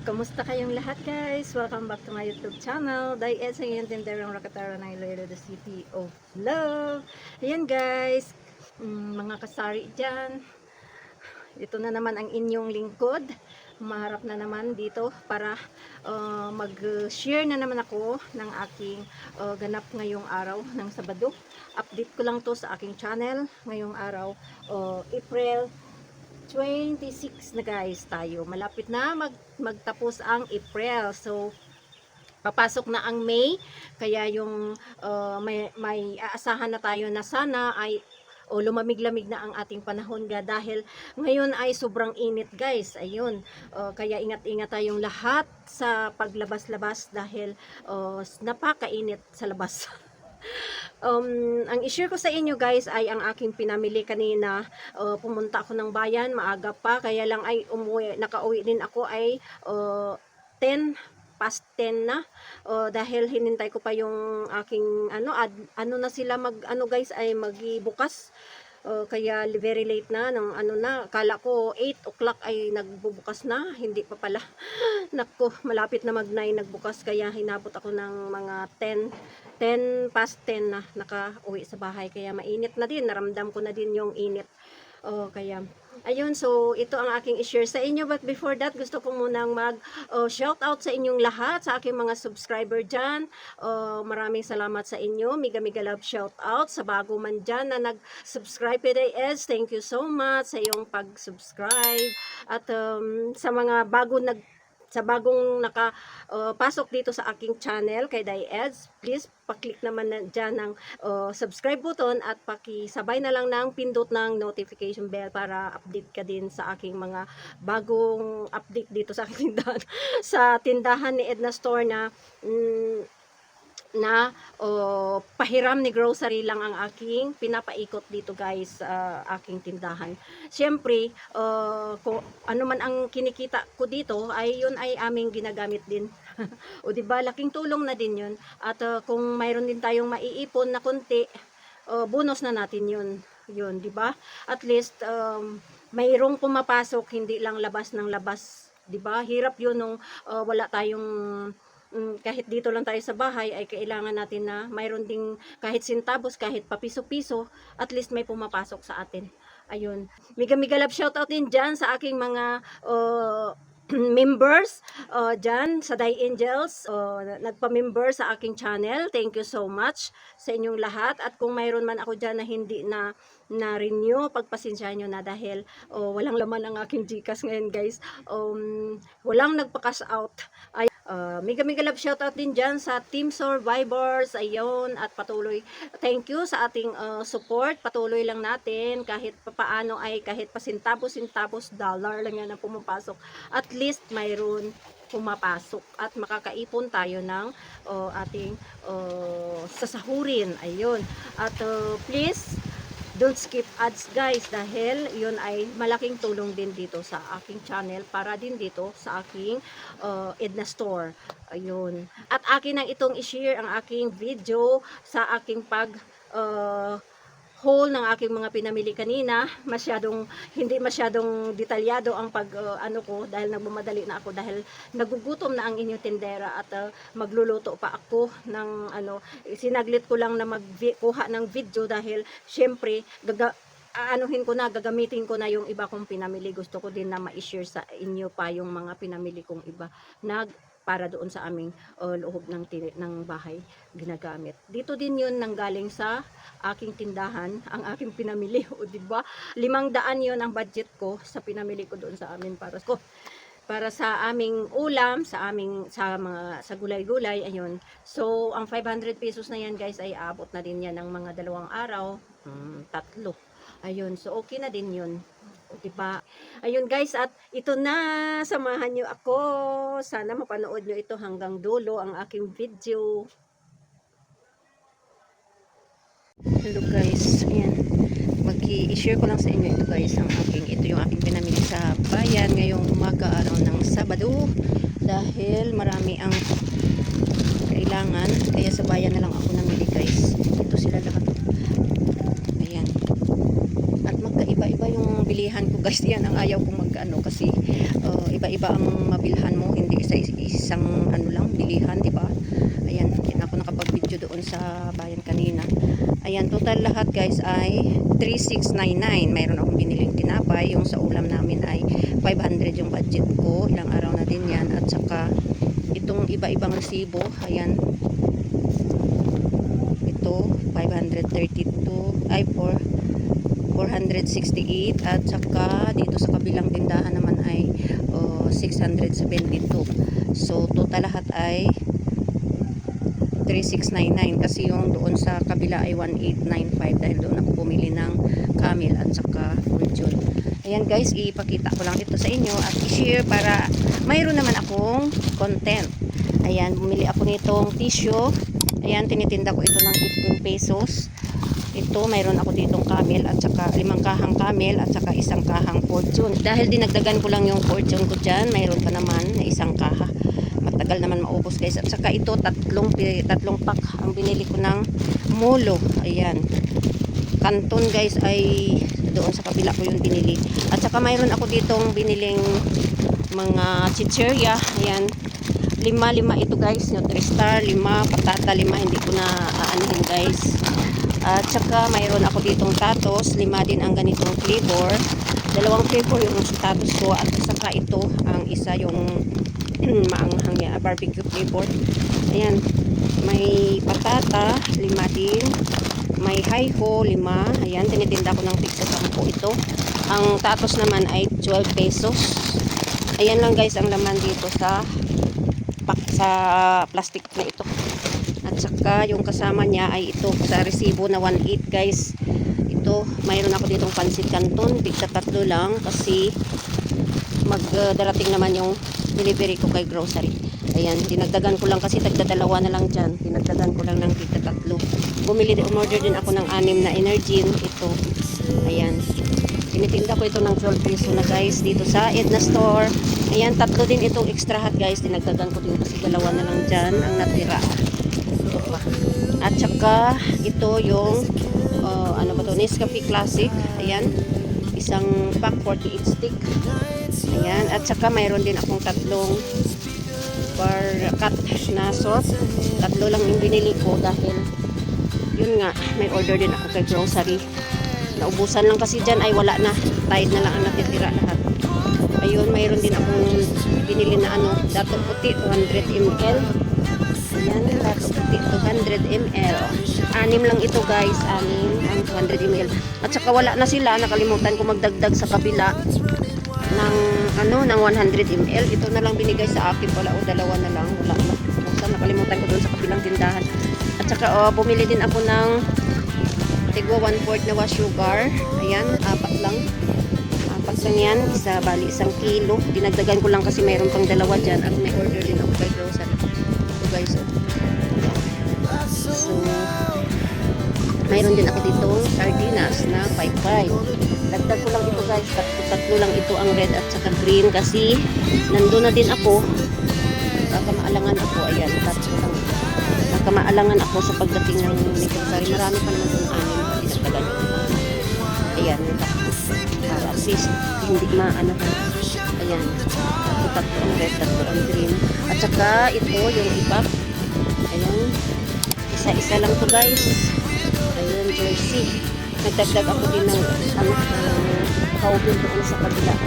Kamusta kayong lahat guys? Welcome back to my YouTube channel. Dahil sa ngayon tinderang Rakatara ng Iloilo, the City of Love. Ayan guys, mga kasari dyan. Ito na naman ang inyong lingkod. Maharap na naman dito para mag-share na naman ako ng aking ganap ngayong araw ng Sabado. Update ko lang to sa aking channel ngayong araw, April 26 na guys tayo. Malapit na magtapos ang April. So, papasok na ang May. Kaya yung may aasahan na tayo na sana ay lumamig-lamig na ang ating panahon dahil ngayon ay sobrang init guys. Ayun. Kaya ingat-ingat tayong lahat sa paglabas-labas dahil napakainit sa labas. Ang i-share ko sa inyo guys ay ang aking pinamili kanina. Pumunta ako ng bayan, maaga pa, kaya lang ay nakauwi din ako ay 10 past 10 na, dahil hinintay ko pa yung aking ano na sila guys ay magbukas. Kaya very late na ng kala ko 8 o'clock ay nagbubukas na, hindi pa pala. Nako, malapit na mag 9 nagbukas, kaya hinabot ako ng mga 10 past 10 na nakauwi sa bahay. Kaya mainit na din, naramdam ko na din yung init. Kaya ayun, so ito ang aking i-share sa inyo. But before that, gusto ko munang shout out sa inyong lahat, sa aking mga subscriber dyan. Maraming salamat sa inyo. Miga love shout out sa bago man dyan na nag-subscribe kay Ez. Thank you so much sa iyong pag-subscribe. At sa mga bagong pasok dito sa aking channel kay Diez, please pa-click naman dyan ng subscribe button at pakisabay na lang ng pindot ng notification bell para update ka din sa aking mga bagong update dito sa aking tindahan. Sa tindahan ni Edna Store na pahiram ni grocery lang ang aking pinapaikot dito guys, aking tindahan. Siyempre, kung ano man ang kinikita ko dito ay yun ay aming ginagamit din. O diba, laking tulong na din yun. At kung mayroon din tayong maiipon na konti, bonus na natin yun, diba? At least mayroong pumapasok, hindi lang labas ng labas, diba? Hirap yun nung wala tayong kahit dito lang tayo sa bahay ay kailangan natin na mayroon ding kahit sintabos, kahit papiso-piso, at least may pumapasok sa atin. Ayun. Miga love shoutout din dyan sa aking mga members dyan sa Die Angels, nagpa-member sa aking channel. Thank you so much sa inyong lahat. At kung mayroon man ako dyan na hindi na-renew, pagpasensyahan nyo na dahil walang laman ang aking Gcash ngayon guys. Walang nagpa-cash out. Miga love shoutout din dyan sa Team Survivors, ayun, at patuloy, thank you sa ating support. Patuloy lang natin kahit papaano ay kahit pasintabos dollar lang yan ang pumapasok, at least mayroon pumapasok at makakaipon tayo ng ating sasahurin, ayun. At please don't skip ads guys dahil yun ay malaking tulong din dito sa aking channel para din dito sa aking Edna Store. Ayun. At akin ang itong i-share ang aking video sa aking haul ng aking mga pinamili kanina. Hindi masyadong detalyado ang ko dahil nagmamadali na ako dahil nagugutom na ang inyong tindera at magluluto pa ako ng sinaglit ko lang na magkuha ng video dahil syempre gagamitin ko na yung iba kong pinamili. Gusto ko din na ma-share sa inyo pa yung mga pinamili kong iba para doon sa aming loob ng bahay ginagamit. Dito din yun nanggaling sa aking tindahan, ang aking pinamili. O diba? 500 yun ang budget ko sa pinamili ko doon sa amin para sa aming ulam, sa gulay-gulay, ayun. So, ang 500 pesos na yan guys ay abot na din yan ng mga 2 araw, 3. Ayun, so okay na din yun. O diba? Ayun guys, at ito na, samahan nyo ako. Sana mapanood nyo ito hanggang dulo ang aking video. Hello guys, ayan. I-share ko lang sa inyo ito guys, ito yung aking pinamili sa bayan ngayong umaga araw ng Sabado dahil marami ang kailangan, kaya sa bayan na lang ako namili guys. Ito sila lahat. Ayan. At magkaiba-iba yung bilihan ko guys. Yan ang ayaw kong kasi iba-iba ang mabilhan mo, hindi isang ano lang, bilihan, di ba? Ayan, hindi na ako nakapag-video doon sa bayan kanina. Ayan, total lahat guys ay 3,699. Mayroon akong biniling tinapay. Yung sa ulam namin ay 500 yung budget ko. Ilang araw na din yan. At saka itong iba-ibang resibo. Ayan. Ito, 532. Ay, 468. At saka dito sa kabilang tindahan naman ay 672. So, total lahat ay 3,699 kasi yung doon sa kabila ay 1,895 dahil doon ako bumili ng camel at saka fortune. Ayan guys, ipakita ko lang ito sa inyo at i-share para mayroon naman akong content. Ayan, bumili ako nitong tissue. Ayan, tinitinda ko ito ng 15 pesos. Ito, mayroon ako ditong camel at saka 5 kahang camel at saka 1 kahang fortune. Dahil dinagdagan ko lang yung fortune ko dyan, mayroon pa naman na 1 kaha. Matagal naman maubos guys. At saka ito, tatlong pack ang binili ko ng molo. Ayan. Kanton guys ay doon sa kabila ko yung binili. At saka mayroon ako ditong biniling mga chichirya. Ayan. 5 ito guys. Nutristar, 5, patata 5. Hindi ko na aanihin guys. At saka mayroon ako ditong tatos. 5 din ang ganitong flavor. 2 flavor yung tatos ko. At saka ito, ang isa yung maanghang yan, barbecue flavor. Ayan, may patata 5 din, may hayho 5. Ayan, tinitinda ko ng tigsa 10 ito. Ang tatos naman ay 12 pesos. Ayan lang guys ang laman dito sa plastic na ito. At saka yung kasama niya ay ito sa resibo na 1.8 guys. Ito, mayroon ako ditong pansit canton, tigsa 3 lang kasi magdarating naman yung delivery ko kay grocery. Ayan, dinagdagan ko lang kasi tagdadalawa na lang dyan. Dinagdagan ko lang ng tigta 3. Umorder din ako ng 6 na Energin. Ito, ayan. Tinitinda ko ito ng 12 peso na guys dito sa Edna Store. Ayan, 3 din itong extra hot guys. Dinagdagan ko din kasi 2 na lang dyan ang natira. Ito pa. At saka, ito yung ano ba to? Nescafe Classic. Ayan. Isang pack 48 stick. Ayan. At saka mayroon din akong 3 per cut na sauce. 3 lang yung binili ko dahil yun nga, may order din ako kay grocery. Naubusan lang kasi dyan ay wala na. Tide na lang ang natitira lahat. Ayun, mayroon din akong binili na dato puti 200 ml. Ayan, dato puti 200 ml. 6 lang ito guys, 6 ang 200 ml. At saka wala na sila, nakalimutan ko magdagdag sa kabila ng ng 100 ml. Ito na lang binigay sa akin pala, o 2 na lang, wala na. Nakalimutan ko doon sa kabilang tindahan. At saka bumili din ako ng tigwa 1/4 na wash sugar. Ayan, 4 lang. 4 lang yan, isa bali 1 kilo. Dinagdagan ko lang kasi mayroon pang 2 dyan at may order din ako kay grocery. Ito guys, so mayroon din ako dito sardinas na 5/5. Dagdag ko lang ito guys, 3 lang ito ang red at saka green kasi nandun na din ako. Nakamaalangan ako, ayan, 3 lang. Nakamaalangan ako sa pagdating ng grocery. Marami pa naman doon 6 pati dagdagan ko. Ayan, para at least hindi maano. Ayan, 3 ang red, 3 ang green. At saka ito yung iba. Ayan, isa-isa lang to guys. Ayun, jersey. Nagdagdag ako din ng kaubin doon sa kabila.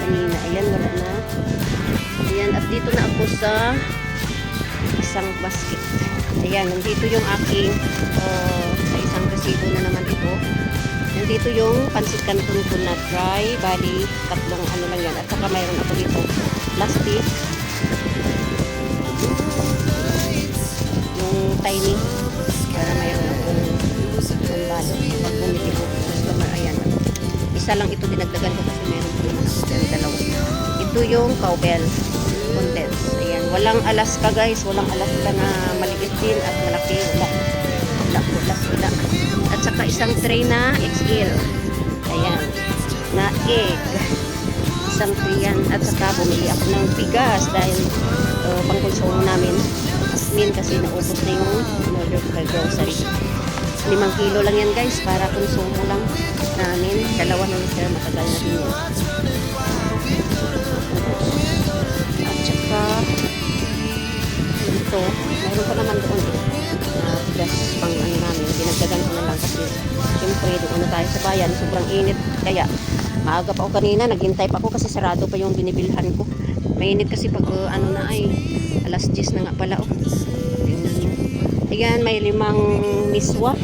Kanina, ayan, wala na. Ayan, at dito na ako sa isang basket. Ayan, nandito yung aking sa isang resibo na naman ito. Nandito yung pansit canton ko na dry. Bali, 3 lang yan. At saka mayroon ako dito plastic. Yung tiny. Para mayroon akong pambalo. Pag bumili ko customer, ayan. Isa lang ito dinagdagan ko kasi mayroon ko yung 2. Ito yung cowbell condense. Ayan. Walang Alaska guys. Walang Alaska na maliit din at malaki. Wala. At saka isang tray na XL. Ayan. Na egg. Isang tray yan. At saka bumili ako ng bigas dahil pangkonsumo namin. Asmin kasi naubos na yung order ko kay grocery. 5 kilo lang yan guys para konsumo lang namin. 2 na liter. Matagal na din yan. At saka ito, mayroon pa naman doon bigas pang ano namin, dinagdagan ko na lang kasi siyempre doon na tayo sa bayan, sobrang init, kaya maaga pa ako kanina, naghintay pa ako kasi sarado pa yung binibilhan ko. Mainit kasi pag ano na ay alas 10 na nga pala oh. Tingnan nyo. Ayan, may 5 miswa.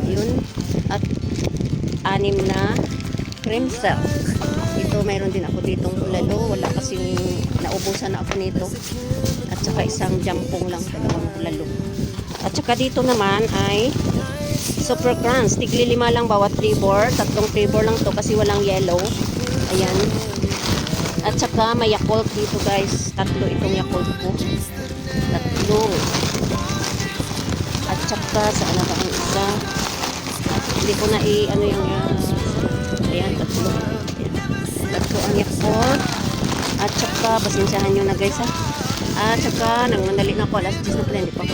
Yun. At 6 na cream silk. Ito, mayroon din ako ditong bulalo. Wala kasing naubusan na ako nito. At saka isang jampong lang, 2 bulalo. At saka dito naman ay super crunch. Tigli 5 lang bawat flavor. 3 flavor lang to kasi walang yellow. Ayan. At saka may Yakult dito guys. 3 itong Yakult ko. 3. At saka saan na ba ang isa? Hindi ko na ano yung ayan, 3. Ayan. 3 ang Yakult. At saka pasensyahan nyo na guys ha. At saka nangandali na ako alas 10 na pala. Hindi pa ako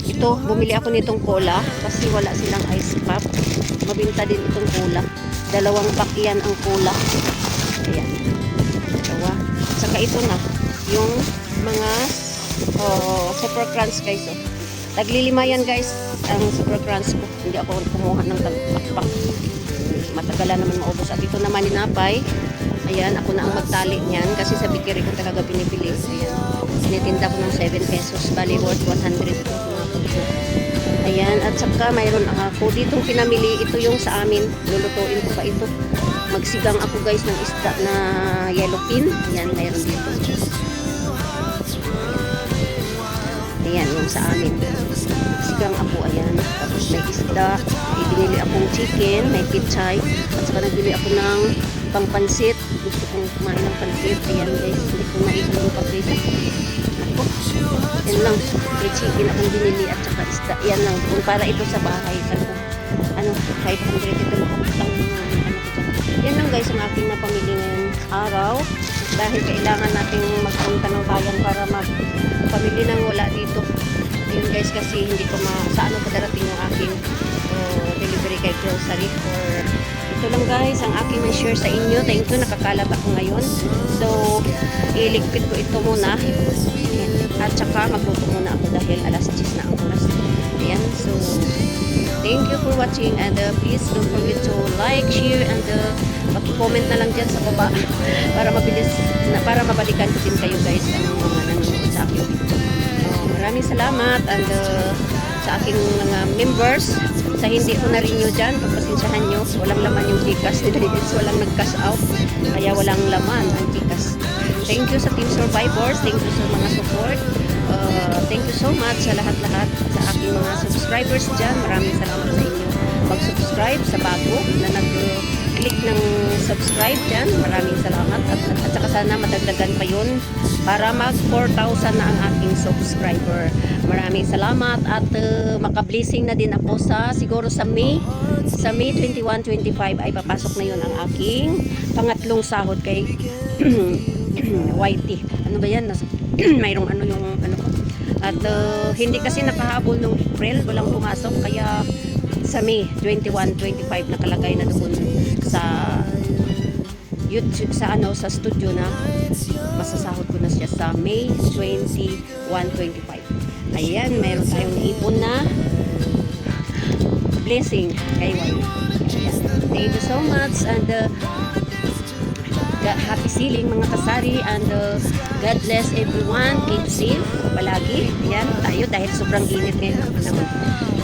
ito, bumili ako nitong cola kasi wala silang ice pop. Mabinta din itong cola. 2 pack yan ang cola. Ayan. 2. Saka ito na, yung mga super crunch guys. Oh. Tagli 5 yan guys, ang super crunch ko. Hindi ako kumuha ng pakpak. Matagalan naman maubos. At ito naman ninapay. Ayan, ako na ang magtali niyan kasi sa bikiri ko talaga binibili. Ayan. Tinitinda ko ng 7 pesos. Bali worth 100 po. Ayan, at saka mayroon ako ditong pinamili. Ito yung sa amin. Lulutuin ko pa ito. Magsigang ako guys ng isda na yellow pin. Ayan, mayroon dito. Ayan, yung sa amin. Magsigang ako, ayan. Tapos may isda. May binili akong chicken. May pichay. At saka nagbili ako ng pangpansit. Gusto kong kumain ng pansit. Ayan guys, hindi ko maiwan yung paprisa. Ako, yan lang. May chicken akong binili at saka isda. Yan lang. Kung para ito sa bahay. Ano, 500 ito makaputang yan lang guys ang aking napamili ngayong araw. Dahil kailangan nating magpunta ng bayan para magpamili ng wala dito. Yun guys kasi hindi ko sa ano pa darating yung aking delivery kay grocery or ito lang guys ang aking share sa inyo. Thank you, nakakalat ako ngayon. So, iligpit ko ito muna. At saka magluto muna ako dahil alas 10 na ang oras. Ayan, so thank you for watching and please don't forget to like, share and mag-comment na lang dyan sa baba para mabilis para mabalikan ko din kayo guys ang mga nanonood sa akin. Maraming salamat and sa aking mga members. Sa hindi ko na-renew dyan, pagpasensyahan nyo, walang laman yung Gcash nila. Walang nag-cash out, kaya walang laman ang Gcash. Thank you sa Team Survivors. Thank you sa mga support. Thank you so much sa lahat-lahat sa aking mga subscribers dyan. Maraming salamat sa inyo. Mag-subscribe sa bago na nag-click ng subscribe dyan. Maraming salamat. At saka sana madagdagan pa yun para mag 4,000 na ang aking subscriber. Maraming salamat at maka-blessing na din ako siguro sa May 21-25 ay papasok na yun ang aking pangatlong sahod kay YT. Ano ba yan? Mayroong ano yung ano ko. At hindi kasi nakahabol nung April, walang pumasok kaya sa May 21-25 nakalagay na doon sa YouTube sa ano sa studio na masasahod ko na siya sa May 21-25. Ayan, meron tayong ipon na blessing kay YT. Thank you so much and happy sealing mga kasari and God bless everyone. Keep safe palagi. Yan tayo dahil sobrang init ngayon.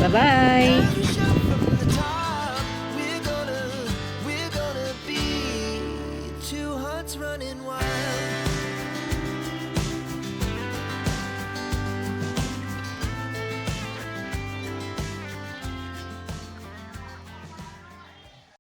Bye bye.